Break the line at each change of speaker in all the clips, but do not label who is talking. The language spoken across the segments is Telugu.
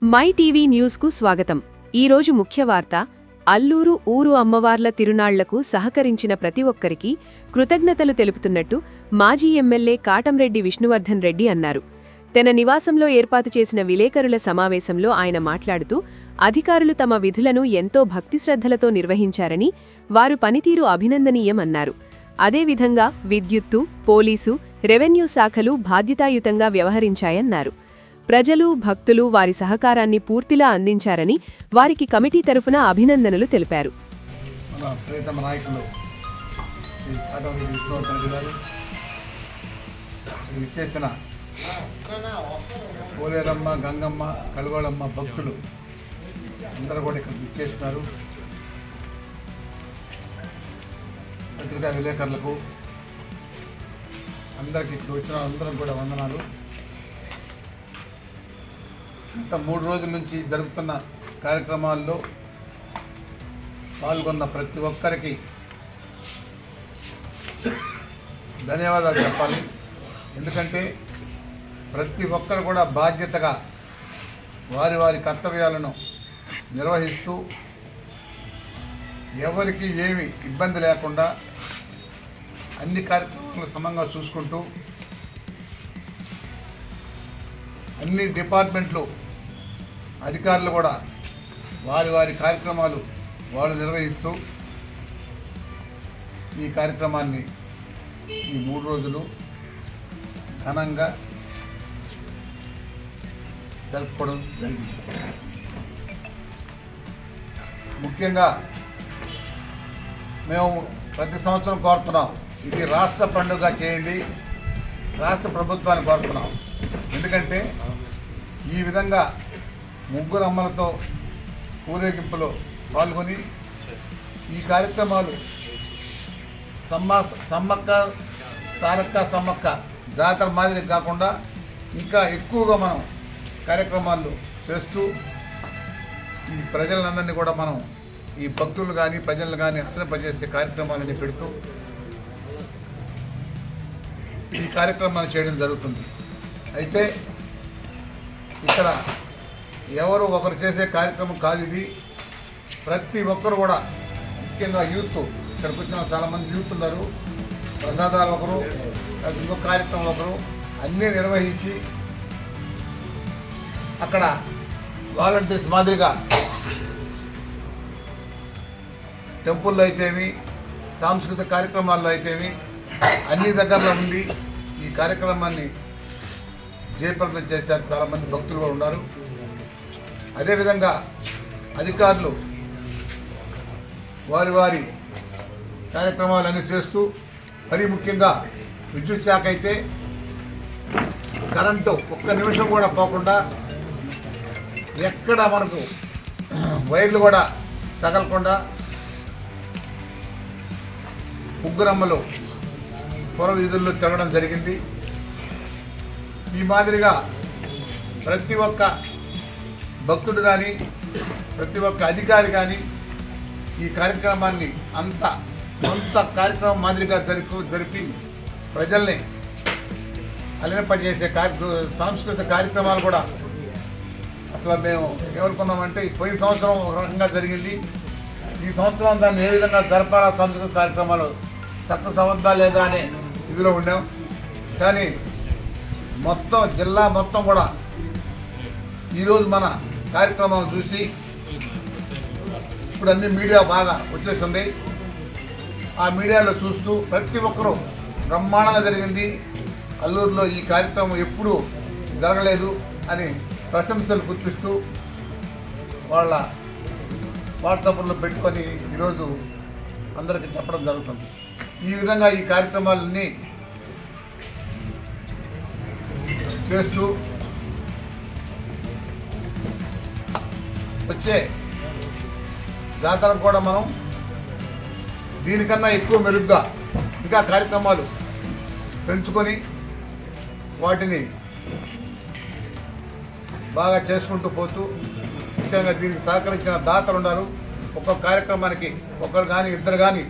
మై టీవీ న్యూస్కు స్వాగతం. ఈరోజు ముఖ్య వార్త. అల్లూరు ఊరు అమ్మవార్ల తిరునాళ్లకు సహకరించిన ప్రతి ఒక్కరికి కృతజ్ఞతలు తెలుపుతున్నట్టు మాజీ ఎమ్మెల్యే కాటంరెడ్డి విష్ణువర్ధన్ రెడ్డి అన్నారు. తన నివాసంలో ఏర్పాటు చేసిన విలేకరుల సమావేశంలో ఆయన మాట్లాడుతూ అధికారులు తమ విధులను ఎంతో భక్తిశ్రద్ధలతో నిర్వహించారని, వారు పనితీరు అభినందనీయమన్నారు. అదేవిధంగా విద్యుత్తు, పోలీసు, రెవెన్యూ శాఖలు బాధ్యతాయుతంగా వ్యవహరించాయన్నారు. ప్రజలు, భక్తులు వారి సహకారాన్ని పూర్తిలా అందించారని వారికి కమిటీ తరఫున అభినందనలు తెలిపారు.
పోలేరమ్మ, గంగమ్మ, కలుగోళమ్మ భక్తులు అందరూ కూడా ఇక్కడ ఇచ్చేస్తున్నారు. పత్రికా విలేకరులకు అందరికి ఇక్కడ వచ్చిన అందరం కూడా వందనాలు. గత 3 రోజుల నుంచి జరుగుతున్న కార్యక్రమాల్లో పాల్గొన్న ప్రతి ఒక్కరికి ధన్యవాదాలు చెప్పాలి. ఎందుకంటే ప్రతి ఒక్కరు కూడా బాధ్యతగా వారి వారి కర్తవ్యాలను నిర్వహిస్తూ ఎవరికి ఏమి ఇబ్బంది లేకుండా అన్ని కార్యక్రమాలు సమంగా చూసుకుంటూ అన్ని డిపార్ట్మెంట్లు అధికారులు కూడా వారి వారి కార్యక్రమాలు వాళ్ళు నిర్వహిస్తూ ఈ కార్యక్రమాన్ని ఈ 3 రోజులు ఘనంగా జరుపుకోవడం జరిగింది. ముఖ్యంగా మేము ప్రతి సంవత్సరం కోరుతున్నాం, ఇది రాష్ట్ర పండుగ చేయండి, రాష్ట్ర ప్రభుత్వాన్ని కోరుతున్నాం. ఎందుకంటే ఈ విధంగా 3 అమ్మలతో ఊరేగింపులో పాల్గొని ఈ కార్యక్రమాలు సమ్మక్క సారక్క సమ్మక్క జాతర మాదిరి కాకుండా ఇంకా ఎక్కువగా మనం కార్యక్రమాలు చేస్తూ ఈ ప్రజలందరినీ కూడా మనం ఈ భక్తులు కానీ ప్రజలను కానీ అర్థపరిచేసే కార్యక్రమాలని పెడుతూ ఈ కార్యక్రమాన్ని చేయడం జరుగుతుంది. అయితే ఇక్కడ ఎవరు ఒకరు చేసే కార్యక్రమం కాదు ఇది. ప్రతి ఒక్కరు కూడా ముఖ్యంగా యూత్, ఇక్కడికి వచ్చిన చాలామంది యూత్ ఉన్నారు. ప్రసాదాలు ఒకరు, ఇంకొక కార్యక్రమం ఒకరు అన్నీ నిర్వహించి అక్కడ వాలంటీర్స్ మాదిరిగా టెంపుల్లో అయితేమి, సాంస్కృతిక కార్యక్రమాల్లో అయితేమి అన్ని దగ్గరలో ఉండి ఈ కార్యక్రమాన్ని జయప్రదం చేశారు. చాలామంది భక్తులు కూడా ఉన్నారు. అదేవిధంగా అధికారులు వారి వారి కార్యక్రమాలన్నీ చేస్తూ, మరీ ముఖ్యంగా విద్యుత్ శాఖ అయితే కరెంటు ఒక్క నిమిషం కూడా పోకుండా ఎక్కడ మనకు వైర్లు కూడా తగలకుండా ముగ్గురమ్మలు పుర వీధుల్లో తిరగడం జరిగింది. ఈ మాదిరిగా ప్రతి ఒక్క భక్తుడు కానీ ప్రతి ఒక్క అధికారి కానీ ఈ కార్యక్రమాన్ని కొంత కార్యక్రమం మాదిరిగా జరిపి ప్రజల్ని అలరింపజేసే సాంస్కృతిక కార్యక్రమాలు కూడా అసలు మేము ఏమనుకున్నామంటే పోయిన సంవత్సరం ఒక రకంగా జరిగింది. ఈ సంవత్సరం దాన్ని ఏ విధంగా జరపాలా, సాంస్కృతిక కార్యక్రమాలు సక్సెస్ అవద్దా లేదా అనే ఇదిలో ఉండాం. కానీ మొత్తం జిల్లా మొత్తం కూడా ఈరోజు మన కార్యక్రమం చూసి ఇప్పుడు అన్ని మీడియా బాగా వచ్చేస్తుంది. ఆ మీడియాలో చూస్తూ ప్రతి ఒక్కరూ బ్రహ్మాండంగా జరిగింది, అల్లూరులో ఈ కార్యక్రమం ఎప్పుడూ జరగలేదు అని ప్రశంసలు గుర్తిస్తూ వాళ్ళ వాట్సాప్లో పెట్టుకొని ఈరోజు అందరికీ చెప్పడం జరుగుతుంది. ఈ విధంగా ఈ కార్యక్రమాలన్నీ చేస్తూ వచ్చే జాతరకు కూడా మనం దీనికన్నా ఎక్కువ మెరుగ్గా ఇంకా కార్యక్రమాలు పెంచుకొని వాటిని బాగా చేసుకుంటూ పోతూ, ముఖ్యంగా దీనికి సహకరించిన దాతలు ఉన్నారు. ఒక్కొక్క కార్యక్రమానికి ఒకరు కానీ ఇద్దరు కానీ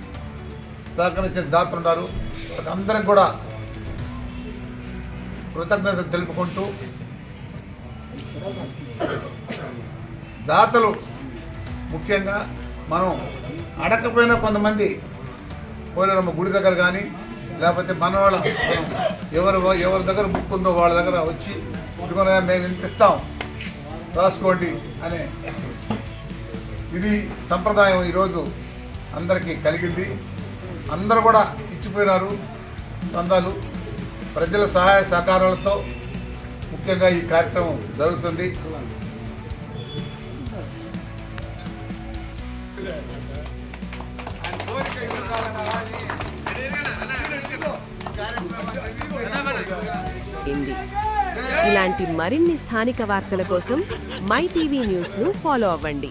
సహకరించిన దాతలు ఉన్నారు. అందరం కూడా కృతజ్ఞతలు తెలుపుకుంటూ దాతలు ముఖ్యంగా మనం అడగకపోయినా కొంతమంది పోలేరమ్మ గుడి దగ్గర కానీ లేకపోతే మన వాళ్ళ ఎవరి దగ్గర బుక్ ఉందో వాళ్ళ దగ్గర వచ్చి ఇదిగోనే మేము ఇంత ఇస్తాం రాసుకోండి అనే ఇది సంప్రదాయం ఈరోజు అందరికీ కలిగింది. అందరూ కూడా ఇచ్చిపోయినారు చందాలు. ప్రజల సహాయ సహకారాలతో ముఖ్యంగా ఈ కార్యక్రమం జరుగుతుంది.
ఇలాంటి మరిన్ని స్థానిక వార్తల కోసం మై టీవీ న్యూస్ను ఫాలో అవ్వండి.